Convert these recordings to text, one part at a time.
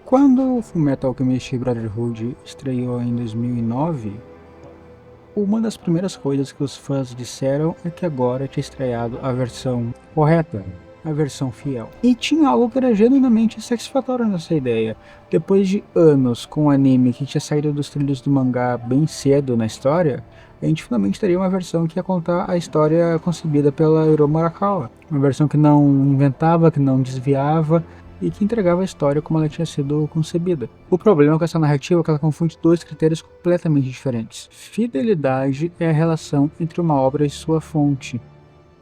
Quando o Fullmetal Alchemist Brotherhood estreou em 2009, uma das primeiras coisas que os fãs disseram é que agora tinha estreado a versão correta, a versão fiel. E tinha algo que era genuinamente satisfatório nessa ideia. Depois de anos com um anime que tinha saído dos trilhos do mangá bem cedo na história, a gente finalmente teria uma versão que ia contar a história concebida pela Hiromu Arakawa. Uma versão que não inventava, que não desviava, e que entregava a história como ela tinha sido concebida. O problema com essa narrativa é que ela confunde dois critérios completamente diferentes. Fidelidade é a relação entre uma obra e sua fonte.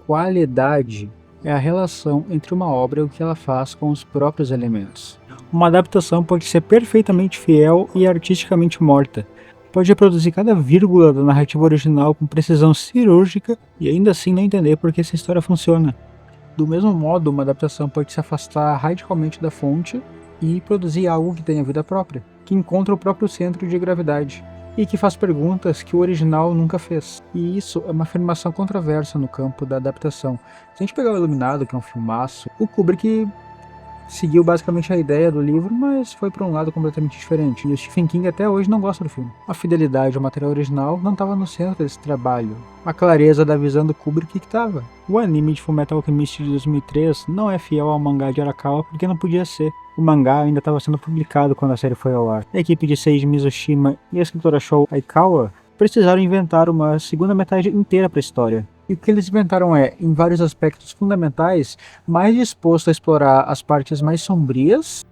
Qualidade é a relação entre uma obra e o que ela faz com os próprios elementos. Uma adaptação pode ser perfeitamente fiel e artisticamente morta. Pode reproduzir cada vírgula da narrativa original com precisão cirúrgica e ainda assim não entender por que essa história funciona. Do mesmo modo, uma adaptação pode se afastar radicalmente da fonte e produzir algo que tenha vida própria, que encontra o próprio centro de gravidade e que faz perguntas que o original nunca fez. E isso é uma afirmação controversa no campo da adaptação. Se a gente pegar o Iluminado, que é um filmaço, o Kubrick seguiu basicamente a ideia do livro, mas foi para um lado completamente diferente. E o Stephen King até hoje não gosta do filme. A fidelidade ao material original não estava no centro desse trabalho. A clareza da visão do Kubrick que estava. O anime de Fullmetal Alchemist de 2003 não é fiel ao mangá de Arakawa porque não podia ser. O mangá ainda estava sendo publicado quando a série foi ao ar. A equipe de Seiji Mizushima e a escritora Shou Aikawa precisaram inventar uma segunda metade inteira para a história. E o que eles inventaram é, em vários aspectos fundamentais, mais disposto a explorar as partes mais sombrias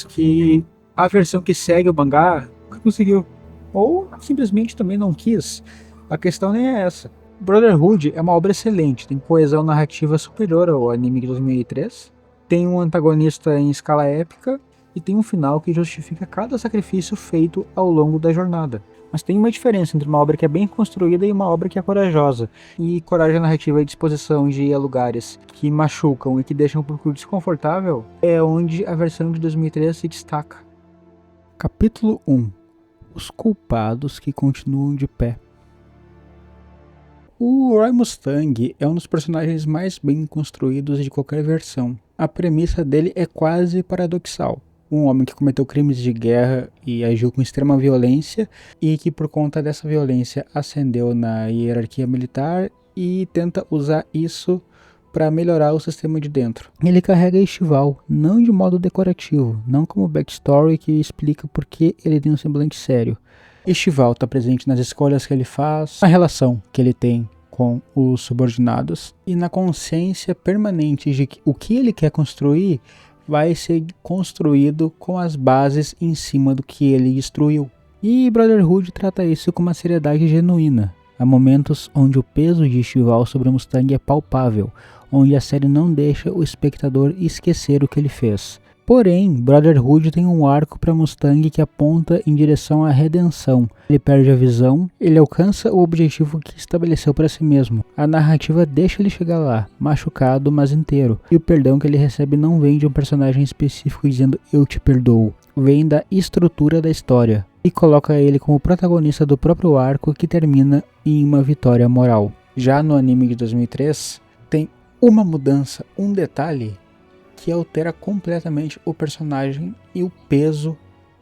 que a versão que segue o mangá nunca conseguiu. Ou simplesmente também não quis. A questão nem é essa. Brotherhood é uma obra excelente, tem coesão narrativa superior ao anime de 2003, tem um antagonista em escala épica e tem um final que justifica cada sacrifício feito ao longo da jornada. Mas tem uma diferença entre uma obra que é bem construída e uma obra que é corajosa. E coragem narrativa e disposição de ir a lugares que machucam e que deixam o público desconfortável é onde a versão de 2003 se destaca. Capítulo 1. Os culpados que continuam de pé. O Roy Mustang é um dos personagens mais bem construídos de qualquer versão. A premissa dele é quase paradoxal. Um homem que cometeu crimes de guerra e agiu com extrema violência e que por conta dessa violência ascendeu na hierarquia militar e tenta usar isso para melhorar o sistema de dentro. Ele carrega Estival, não de modo decorativo, não como backstory que explica por que ele tem um semblante sério. Estival está presente nas escolhas que ele faz, na relação que ele tem com os subordinados e na consciência permanente de que o que ele quer construir vai ser construído com as bases em cima do que ele destruiu. E Brotherhood trata isso com uma seriedade genuína. Há momentos onde o peso de Estival sobre o Mustang é palpável, onde a série não deixa o espectador esquecer o que ele fez. Porém, Brotherhood tem um arco para Mustang que aponta em direção à redenção. Ele perde a visão, ele alcança o objetivo que estabeleceu para si mesmo. A narrativa deixa ele chegar lá, machucado, mas inteiro. E o perdão que ele recebe não vem de um personagem específico dizendo eu te perdoo. Vem da estrutura da história. E coloca ele como protagonista do próprio arco que termina em uma vitória moral. Já no anime de 2003, tem uma mudança, um detalhe que altera completamente o personagem e o peso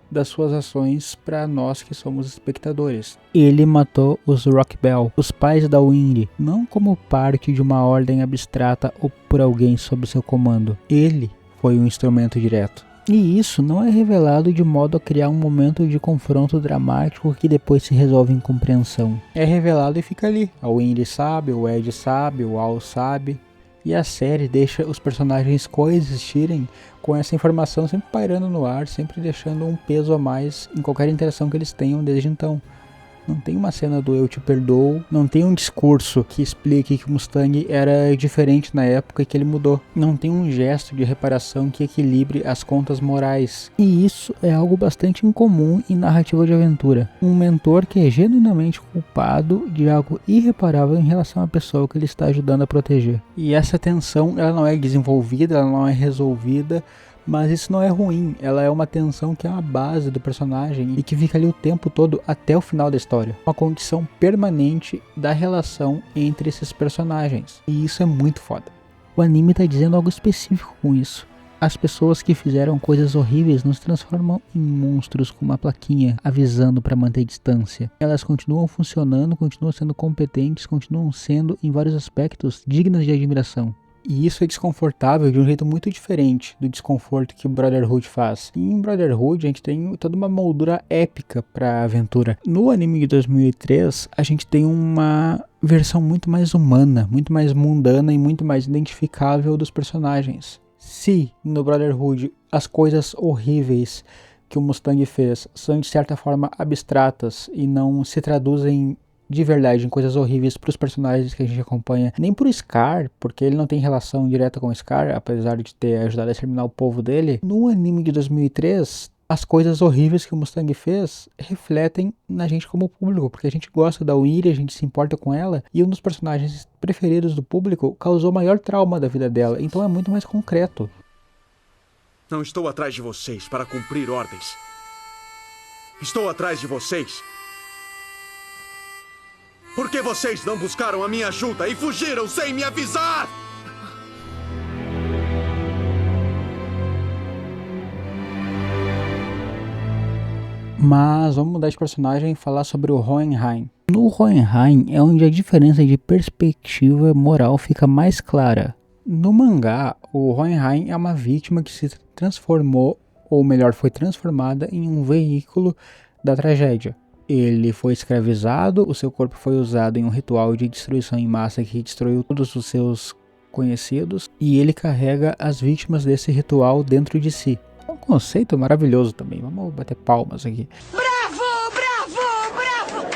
das suas ações para nós que somos espectadores. Ele matou os Rock Bell, os pais da Wing, não como parte de uma ordem abstrata ou por alguém sob seu comando. Ele foi um instrumento direto. E isso não é revelado de modo a criar um momento de confronto dramático que depois se resolve em compreensão. É revelado e fica ali. A Wing sabe, o Ed sabe, o Al sabe. E a série deixa os personagens coexistirem com essa informação sempre pairando no ar, sempre deixando um peso a mais em qualquer interação que eles tenham desde então. Não tem uma cena do eu te perdoo, não tem um discurso que explique que o Mustang era diferente na época e que ele mudou. Não tem um gesto de reparação que equilibre as contas morais. E isso é algo bastante incomum em narrativa de aventura. Um mentor que é genuinamente culpado de algo irreparável em relação à pessoa que ele está ajudando a proteger. E essa tensão, ela não é desenvolvida, ela não é resolvida, mas isso não é ruim, ela é uma tensão que é a base do personagem e que fica ali o tempo todo até o final da história. Uma condição permanente da relação entre esses personagens. E isso é muito foda. O anime tá dizendo algo específico com isso. As pessoas que fizeram coisas horríveis não se transformam em monstros com uma plaquinha avisando para manter distância. Elas continuam funcionando, continuam sendo competentes, continuam sendo, em vários aspectos, dignas de admiração. E isso é desconfortável de um jeito muito diferente do desconforto que o Brotherhood faz. E em Brotherhood a gente tem toda uma moldura épica pra aventura. No anime de 2003 a gente tem uma versão muito mais humana, muito mais mundana e muito mais identificável dos personagens. Se no Brotherhood as coisas horríveis que o Mustang fez são de certa forma abstratas e não se traduzem de verdade em coisas horríveis para os personagens que a gente acompanha, nem pro Scar, porque ele não tem relação direta com o Scar, apesar de ter ajudado a exterminar o povo dele. No anime de 2003, as coisas horríveis que o Mustang fez refletem na gente como público, porque a gente gosta da Wiri, a gente se importa com ela, e um dos personagens preferidos do público causou o maior trauma da vida dela, então é muito mais concreto. Não estou atrás de vocês para cumprir ordens. Estou atrás de vocês porque vocês não buscaram a minha ajuda e fugiram sem me avisar! Mas vamos mudar de personagem e falar sobre o Hohenheim. No Hohenheim é onde a diferença de perspectiva moral fica mais clara. No mangá, o Hohenheim é uma vítima que se transformou, ou melhor, foi transformada em um veículo da tragédia. Ele foi escravizado, o seu corpo foi usado em um ritual de destruição em massa que destruiu todos os seus conhecidos, e ele carrega as vítimas desse ritual dentro de si. É um conceito maravilhoso também, vamos bater palmas aqui. Bravo, bravo, bravo!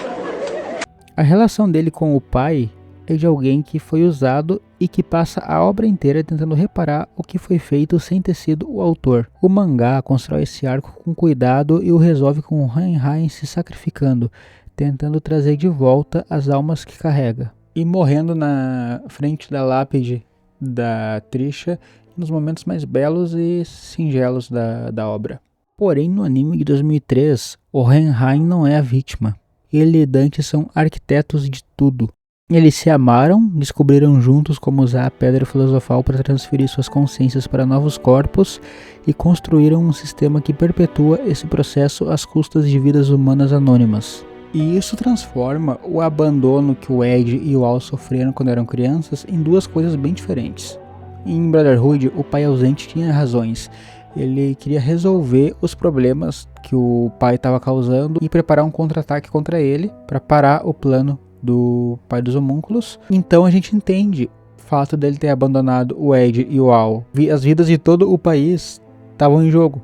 A relação dele com o pai é de alguém que foi usado e que passa a obra inteira tentando reparar o que foi feito sem ter sido o autor. O mangá constrói esse arco com cuidado e o resolve com o Hohenheim se sacrificando, tentando trazer de volta as almas que carrega. E morrendo na frente da lápide da Trisha nos momentos mais belos e singelos da obra. Porém, no anime de 2003, o Hohenheim não é a vítima. Ele e Dante são arquitetos de tudo. Eles se amaram, descobriram juntos como usar a pedra filosofal para transferir suas consciências para novos corpos e construíram um sistema que perpetua esse processo às custas de vidas humanas anônimas. E isso transforma o abandono que o Ed e o Al sofreram quando eram crianças em duas coisas bem diferentes. Em Brotherhood, o pai ausente tinha razões. Ele queria resolver os problemas que o pai estava causando e preparar um contra-ataque contra ele para parar o plano do pai dos homúnculos. Então a gente entende o fato dele ter abandonado o Ed e o Al. As vidas de todo o país estavam em jogo.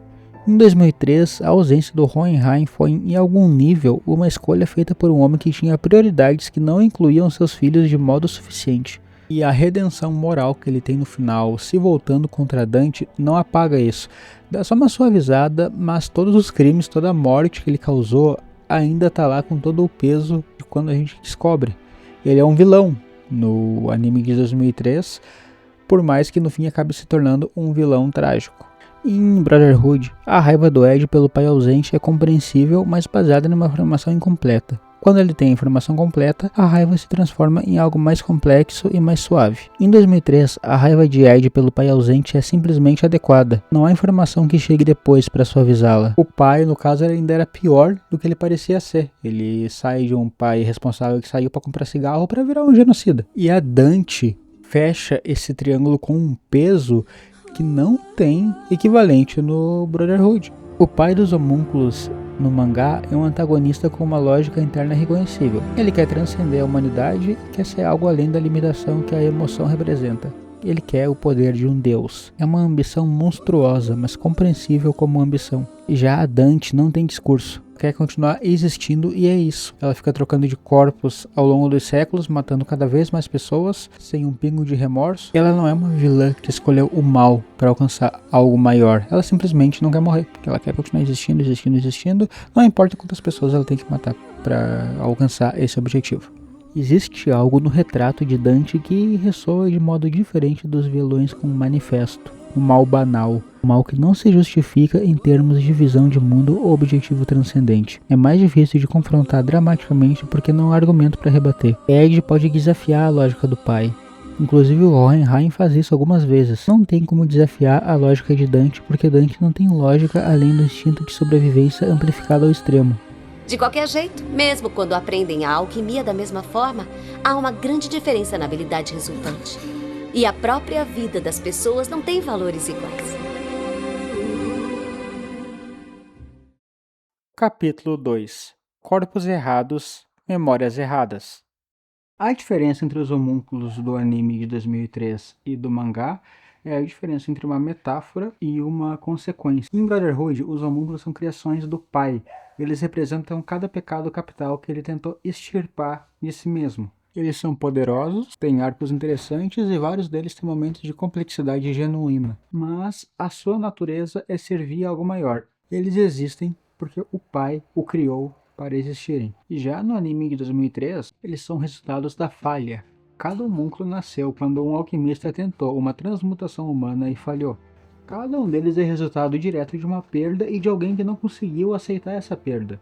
Em 2003, a ausência do Hohenheim foi, em algum nível, uma escolha feita por um homem que tinha prioridades que não incluíam seus filhos de modo suficiente. E a redenção moral que ele tem no final, se voltando contra Dante, não apaga isso. Dá só uma suavizada, mas todos os crimes, toda a morte que ele causou ainda tá lá com todo o peso de quando a gente descobre. Ele é um vilão no anime de 2003, por mais que no fim acabe se tornando um vilão trágico. Em Brotherhood, a raiva do Ed pelo pai ausente é compreensível, mas baseada numa informação incompleta. Quando ele tem a informação completa, a raiva se transforma em algo mais complexo e mais suave. Em 2003, a raiva de Ed pelo pai ausente é simplesmente adequada. Não há informação que chegue depois para suavizá-la. O pai, no caso, ainda era pior do que ele parecia ser. Ele sai de um pai responsável que saiu para comprar cigarro para virar um genocida. E a Dante fecha esse triângulo com um peso que não tem equivalente no Brotherhood. O pai dos homúnculos no mangá é um antagonista com uma lógica interna reconhecível. Ele quer transcender a humanidade e quer ser algo além da limitação que a emoção representa. Ele quer o poder de um deus. É uma ambição monstruosa, mas compreensível como ambição. E já a Dante não tem discurso. Quer continuar existindo e é isso. Ela fica trocando de corpos ao longo dos séculos, matando cada vez mais pessoas, sem um pingo de remorso. Ela não é uma vilã que escolheu o mal para alcançar algo maior. Ela simplesmente não quer morrer, porque ela quer continuar existindo. Não importa quantas pessoas ela tem que matar para alcançar esse objetivo. Existe algo no retrato de Dante que ressoa de modo diferente dos vilões com o manifesto. Um mal banal, um mal que não se justifica em termos de visão de mundo ou objetivo transcendente. É mais difícil de confrontar dramaticamente porque não há argumento para rebater. Ed pode desafiar a lógica do pai. Inclusive o Hohenheim faz isso algumas vezes. Não tem como desafiar a lógica de Dante, porque Dante não tem lógica além do instinto de sobrevivência amplificado ao extremo. De qualquer jeito, mesmo quando aprendem a alquimia da mesma forma, há uma grande diferença na habilidade resultante. E a própria vida das pessoas não tem valores iguais. Capítulo 2. Corpos errados, memórias erradas. A diferença entre os homúnculos do anime de 2003 e do mangá é a diferença entre uma metáfora e uma consequência. Em Brotherhood, os homúnculos são criações do pai. Eles representam cada pecado capital que ele tentou extirpar de si mesmo. Eles são poderosos, têm arcos interessantes e vários deles têm momentos de complexidade genuína. Mas a sua natureza é servir a algo maior. Eles existem porque o pai o criou para existirem. Já no anime de 2003, eles são resultados da falha. Cada homúnculo nasceu quando um alquimista tentou uma transmutação humana e falhou. Cada um deles é resultado direto de uma perda e de alguém que não conseguiu aceitar essa perda.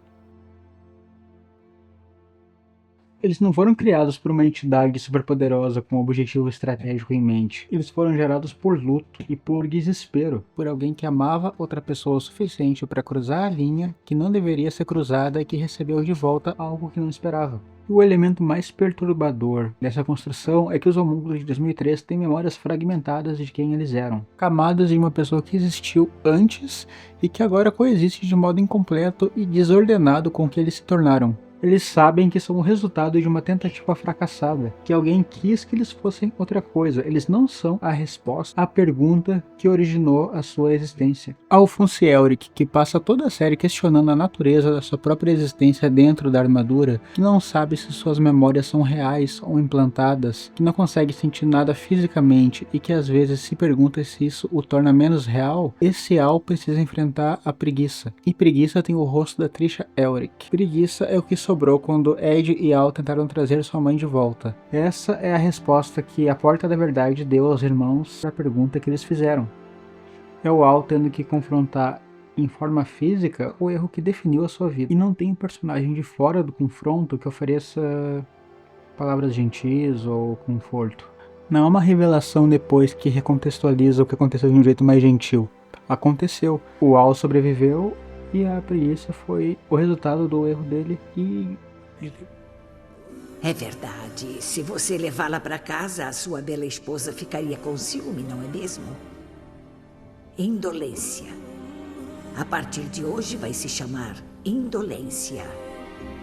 Eles não foram criados por uma entidade superpoderosa com um objetivo estratégico em mente. Eles foram gerados por luto e por desespero, por alguém que amava outra pessoa o suficiente para cruzar a linha que não deveria ser cruzada e que recebeu de volta algo que não esperava. O elemento mais perturbador dessa construção é que os homúnculos de 2003 têm memórias fragmentadas de quem eles eram. Camadas de uma pessoa que existiu antes e que agora coexiste de modo incompleto e desordenado com o que eles se tornaram. Eles sabem que são o resultado de uma tentativa fracassada, que alguém quis que eles fossem outra coisa. Eles não são a resposta à pergunta que originou a sua existência. Alphonse Elric, que passa toda a série questionando a natureza da sua própria existência dentro da armadura, que não sabe se suas memórias são reais ou implantadas, que não consegue sentir nada fisicamente e que às vezes se pergunta se isso o torna menos real, esse Al precisa enfrentar a preguiça. E preguiça tem o rosto da Trisha Elric. Preguiça é o que sobrou quando Ed e Al tentaram trazer sua mãe de volta. Essa é a resposta que a Porta da Verdade deu aos irmãos à pergunta que eles fizeram. É o Al tendo que confrontar em forma física o erro que definiu a sua vida. E não tem um personagem de fora do confronto que ofereça palavras gentis ou conforto. Não é uma revelação depois que recontextualiza o que aconteceu de um jeito mais gentil. Aconteceu. O Al sobreviveu e a preguiça foi o resultado do erro dele e... É verdade. Se você levá-la para casa, a sua bela esposa ficaria com ciúme, não é mesmo? Indolência. A partir de hoje vai se chamar indolência.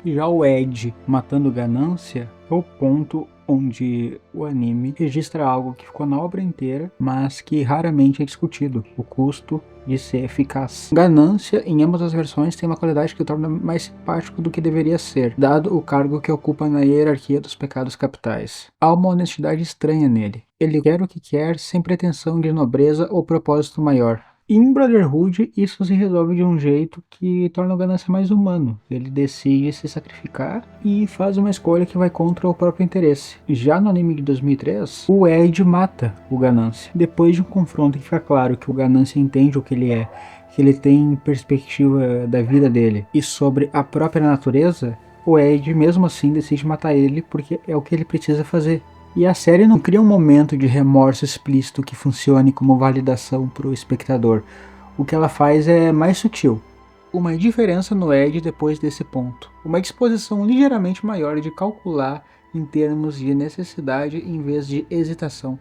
Já o Ed matando ganância é o ponto onde o anime registra algo que ficou na obra inteira, mas que raramente é discutido: o custo de ser eficaz. Ganância, em ambas as versões, tem uma qualidade que o torna mais simpático do que deveria ser, dado o cargo que ocupa na hierarquia dos pecados capitais. Há uma honestidade estranha nele. Ele quer o que quer, sem pretensão de nobreza ou propósito maior. Em Brotherhood, isso se resolve de um jeito que torna o Ganância mais humano. Ele decide se sacrificar e faz uma escolha que vai contra o próprio interesse. Já no anime de 2003, o Ed mata o Ganância. Depois de um confronto que fica claro que o Ganância entende o que ele é, que ele tem perspectiva da vida dele e sobre a própria natureza, o Ed mesmo assim decide matar ele porque é o que ele precisa fazer. E a série não cria um momento de remorso explícito que funcione como validação para o espectador. O que ela faz é mais sutil. Uma diferença no Ed depois desse ponto. Uma disposição ligeiramente maior de calcular em termos de necessidade em vez de hesitação.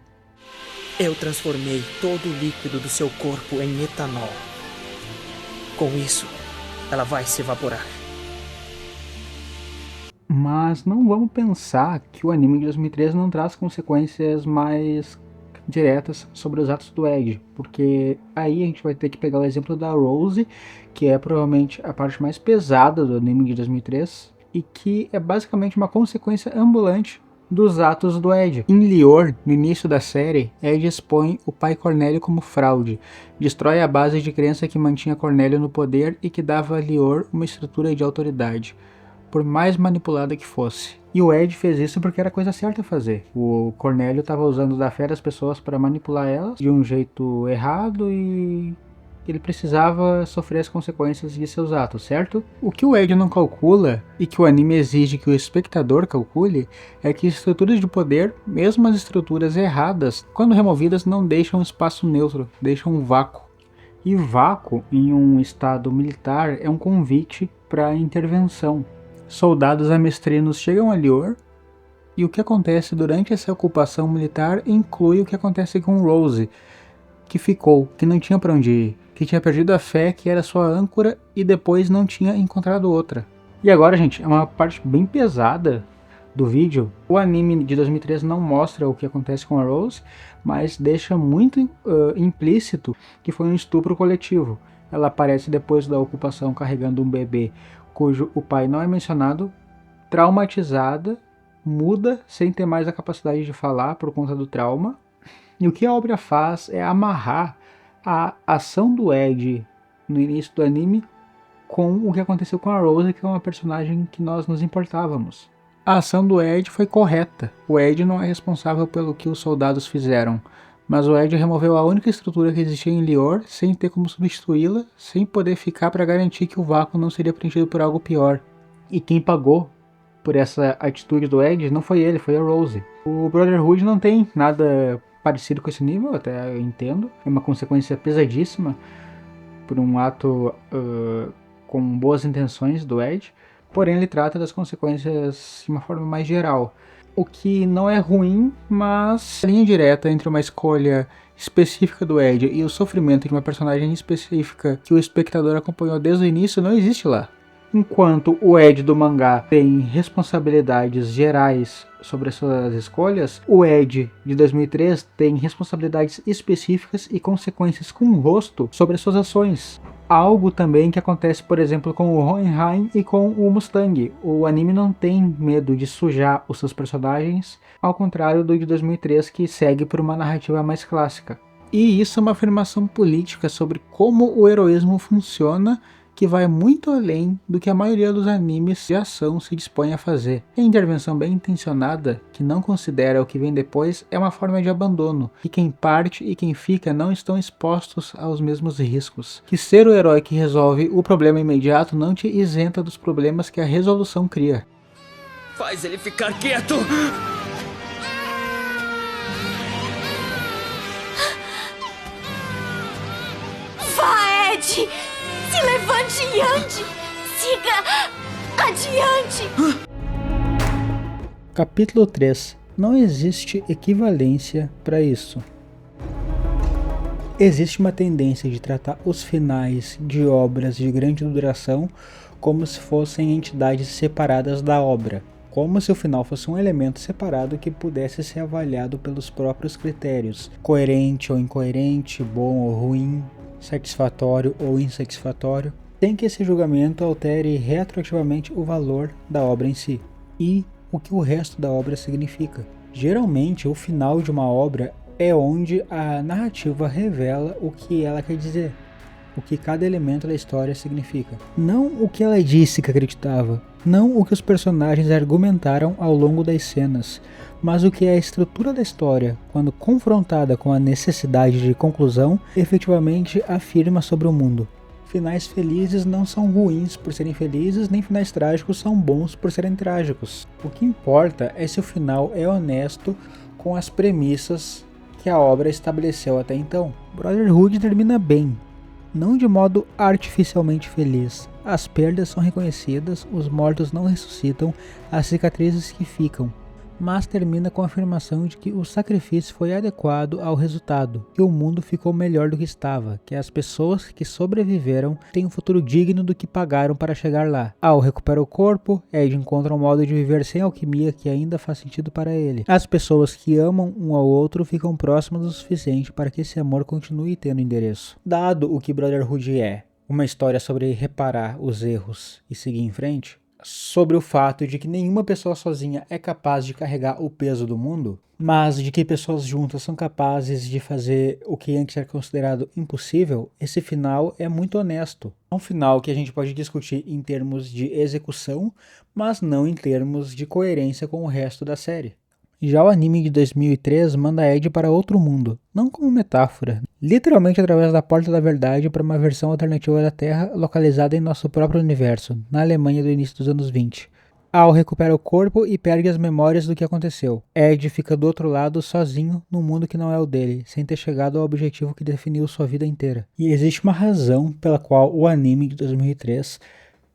Eu transformei todo o líquido do seu corpo em etanol. Com isso, ela vai se evaporar. Mas não vamos pensar que o anime de 2013 não traz consequências mais diretas sobre os atos do Ed, porque aí a gente vai ter que pegar o exemplo da Rose, que é provavelmente a parte mais pesada do anime de 2003, e que é basicamente uma consequência ambulante dos atos do Ed. Em Lior, no início da série, Ed expõe o pai Cornélio como fraude, destrói a base de crença que mantinha Cornélio no poder e que dava a Lior uma estrutura de autoridade, por mais manipulada que fosse. E o Ed fez isso porque era a coisa certa a fazer. O Cornélio estava usando da fé das pessoas para manipular elas de um jeito errado e ele precisava sofrer as consequências de seus atos, certo? O que o Ed não calcula, e que o anime exige que o espectador calcule, é que estruturas de poder, mesmo as estruturas erradas, quando removidas não deixam espaço neutro, deixam um vácuo. E vácuo, em um estado militar, é um convite para intervenção. Soldados amestrinos chegam a Lior, e o que acontece durante essa ocupação militar inclui o que acontece com Rose, que ficou, que não tinha para onde ir, que tinha perdido a fé, que era sua âncora, e depois não tinha encontrado outra. E agora, gente, é uma parte bem pesada do vídeo. O anime de 2003 não mostra o que acontece com a Rose, mas deixa muito implícito que foi um estupro coletivo. Ela aparece depois da ocupação carregando um bebê, cujo o pai não é mencionado, traumatizada, muda, sem ter mais a capacidade de falar por conta do trauma. E o que a obra faz é amarrar a ação do Ed no início do anime com o que aconteceu com a Rose, que é uma personagem que nós nos importávamos. A ação do Ed foi correta. O Ed não é responsável pelo que os soldados fizeram, mas o Ed removeu a única estrutura que existia em Lior sem ter como substituí-la, sem poder ficar para garantir que o vácuo não seria preenchido por algo pior. E quem pagou por essa atitude do Ed não foi ele, foi a Rose. O Brotherhood não tem nada parecido com esse nível, até eu entendo. É uma consequência pesadíssima por um ato com boas intenções do Ed, porém ele trata das consequências de uma forma mais geral. O que não é ruim, mas a linha direta entre uma escolha específica do Ed e o sofrimento de uma personagem específica que o espectador acompanhou desde o início não existe lá. Enquanto o Ed do mangá tem responsabilidades gerais sobre as suas escolhas, o Ed de 2003 tem responsabilidades específicas e consequências com rosto sobre as suas ações. Algo também que acontece, por exemplo, com o Hohenheim e com o Mustang. O anime não tem medo de sujar os seus personagens, ao contrário do de 2003, que segue por uma narrativa mais clássica. E isso é uma afirmação política sobre como o heroísmo funciona, que vai muito além do que a maioria dos animes de ação se dispõe a fazer. A intervenção bem intencionada, que não considera o que vem depois, é uma forma de abandono, e quem parte e quem fica não estão expostos aos mesmos riscos. Que ser o herói que resolve o problema imediato não te isenta dos problemas que a resolução cria. Faz ele ficar quieto! Vá, Ed! Se levante e ande! Siga adiante! Capítulo 3. Não existe equivalência para isso. Existe uma tendência de tratar os finais de obras de grande duração como se fossem entidades separadas da obra, como se o final fosse um elemento separado que pudesse ser avaliado pelos próprios critérios, coerente ou incoerente, bom ou ruim, satisfatório ou insatisfatório, sem que esse julgamento altere retroativamente o valor da obra em si e o que o resto da obra significa. Geralmente, o final de uma obra é onde a narrativa revela o que ela quer dizer, o que cada elemento da história significa. Não o que ela disse que acreditava, não o que os personagens argumentaram ao longo das cenas, mas o que a estrutura da história, quando confrontada com a necessidade de conclusão, efetivamente afirma sobre o mundo. Finais felizes não são ruins por serem felizes, nem finais trágicos são bons por serem trágicos. O que importa é se o final é honesto com as premissas que a obra estabeleceu até então. Brotherhood termina bem, não de modo artificialmente feliz. As perdas são reconhecidas, os mortos não ressuscitam, as cicatrizes que ficam, mas termina com a afirmação de que o sacrifício foi adequado ao resultado, que o mundo ficou melhor do que estava, que as pessoas que sobreviveram têm um futuro digno do que pagaram para chegar lá. Ao recuperar o corpo, Ed encontra um modo de viver sem alquimia que ainda faz sentido para ele. As pessoas que amam um ao outro ficam próximas o suficiente para que esse amor continue tendo endereço. Dado o que Brotherhood é, uma história sobre reparar os erros e seguir em frente, sobre o fato de que nenhuma pessoa sozinha é capaz de carregar o peso do mundo, mas de que pessoas juntas são capazes de fazer o que antes era considerado impossível, esse final é muito honesto. É um final que a gente pode discutir em termos de execução, mas não em termos de coerência com o resto da série. Já o anime de 2003 manda Ed para outro mundo, não como metáfora, literalmente através da Porta da Verdade para uma versão alternativa da Terra localizada em nosso próprio universo, na Alemanha do início dos anos 20. Al recupera o corpo e perde as memórias do que aconteceu. Ed fica do outro lado sozinho num mundo que não é o dele, sem ter chegado ao objetivo que definiu sua vida inteira. E existe uma razão pela qual o anime de 2003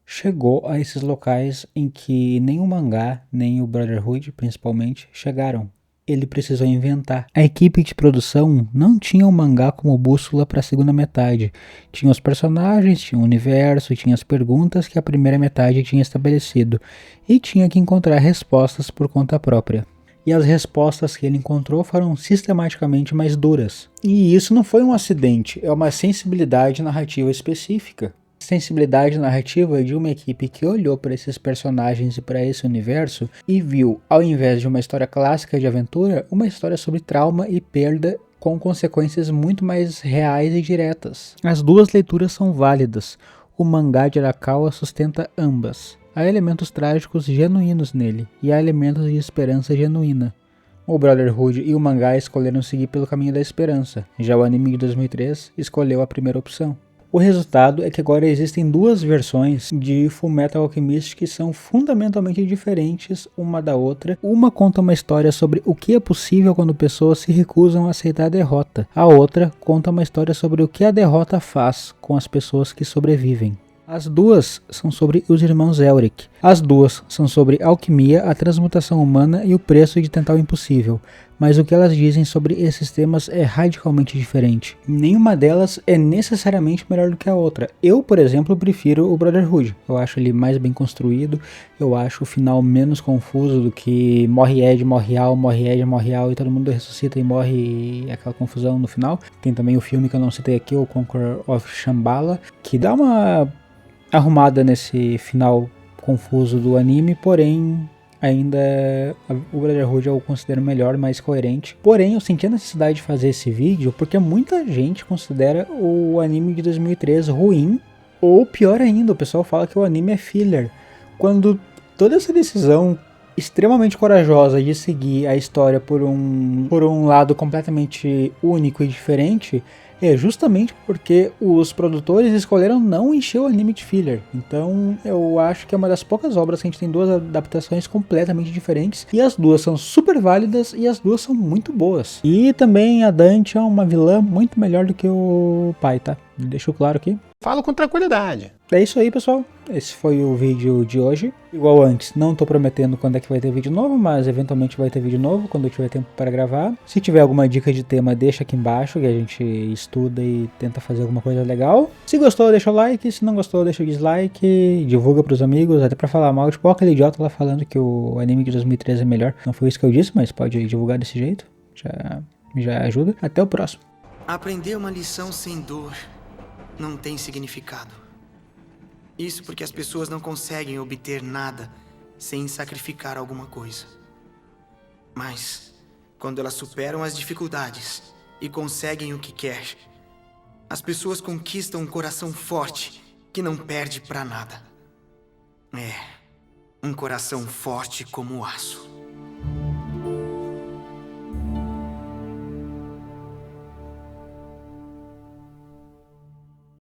chegou a esses locais em que nem o mangá, nem o Brotherhood, principalmente, chegaram. Ele precisou inventar. A equipe de produção não tinha o mangá como bússola para a segunda metade. Tinha os personagens, tinha o universo, tinha as perguntas que a primeira metade tinha estabelecido. E tinha que encontrar respostas por conta própria. E as respostas que ele encontrou foram sistematicamente mais duras. E isso não foi um acidente, é uma sensibilidade narrativa específica. Sensibilidade narrativa de uma equipe que olhou para esses personagens e para esse universo e viu, ao invés de uma história clássica de aventura, uma história sobre trauma e perda com consequências muito mais reais e diretas. As duas leituras são válidas. O mangá de Arakawa sustenta ambas. Há elementos trágicos genuínos nele e há elementos de esperança genuína. O Brotherhood e o mangá escolheram seguir pelo caminho da esperança, já o anime de 2003 escolheu a primeira opção. O resultado é que agora existem duas versões de Fullmetal Alchemist que são fundamentalmente diferentes uma da outra. Uma conta uma história sobre o que é possível quando pessoas se recusam a aceitar a derrota. A outra conta uma história sobre o que a derrota faz com as pessoas que sobrevivem. As duas são sobre os irmãos Elric. As duas são sobre alquimia, a transmutação humana e o preço de tentar o impossível. Mas o que elas dizem sobre esses temas é radicalmente diferente. Nenhuma delas é necessariamente melhor do que a outra. Eu, por exemplo, prefiro o Brotherhood. Eu acho ele mais bem construído. Eu acho o final menos confuso do que morre Ed, morre Al, morre Ed, morre Al e todo mundo ressuscita e morre aquela confusão no final. Tem também o filme que eu não citei aqui, o Conqueror of Shambhala, que dá uma arrumada nesse final confuso do anime, porém ainda o Brotherhood eu considero melhor, mais coerente. Porém eu senti a necessidade de fazer esse vídeo porque muita gente considera o anime de 2003 ruim, ou pior ainda, o pessoal fala que o anime é filler, quando toda essa decisão extremamente corajosa de seguir a história por um lado completamente único e diferente é justamente porque os produtores escolheram não encher o anime de filler. Então eu acho que é uma das poucas obras que a gente tem duas adaptações completamente diferentes e as duas são super válidas e as duas são muito boas. E também a Dante é uma vilã muito melhor do que o pai, tá? Deixo claro aqui. Falo com tranquilidade. É isso aí, pessoal. Esse foi o vídeo de hoje. Igual antes, não tô prometendo quando é que vai ter vídeo novo, mas eventualmente vai ter vídeo novo quando eu tiver tempo para gravar. Se tiver alguma dica de tema, deixa aqui embaixo, que a gente estuda e tenta fazer alguma coisa legal. Se gostou, deixa o like. Se não gostou, deixa o dislike. Divulga pros amigos, até pra falar mal. Tipo, aquele idiota lá falando que o anime de 2013 é melhor. Não foi isso que eu disse, mas pode divulgar desse jeito. Já ajuda. Até o próximo. Aprender uma lição sem dor não tem significado. Isso porque as pessoas não conseguem obter nada sem sacrificar alguma coisa. Mas, quando elas superam as dificuldades e conseguem o que quer, as pessoas conquistam um coração forte que não perde pra nada. É, um coração forte como o aço.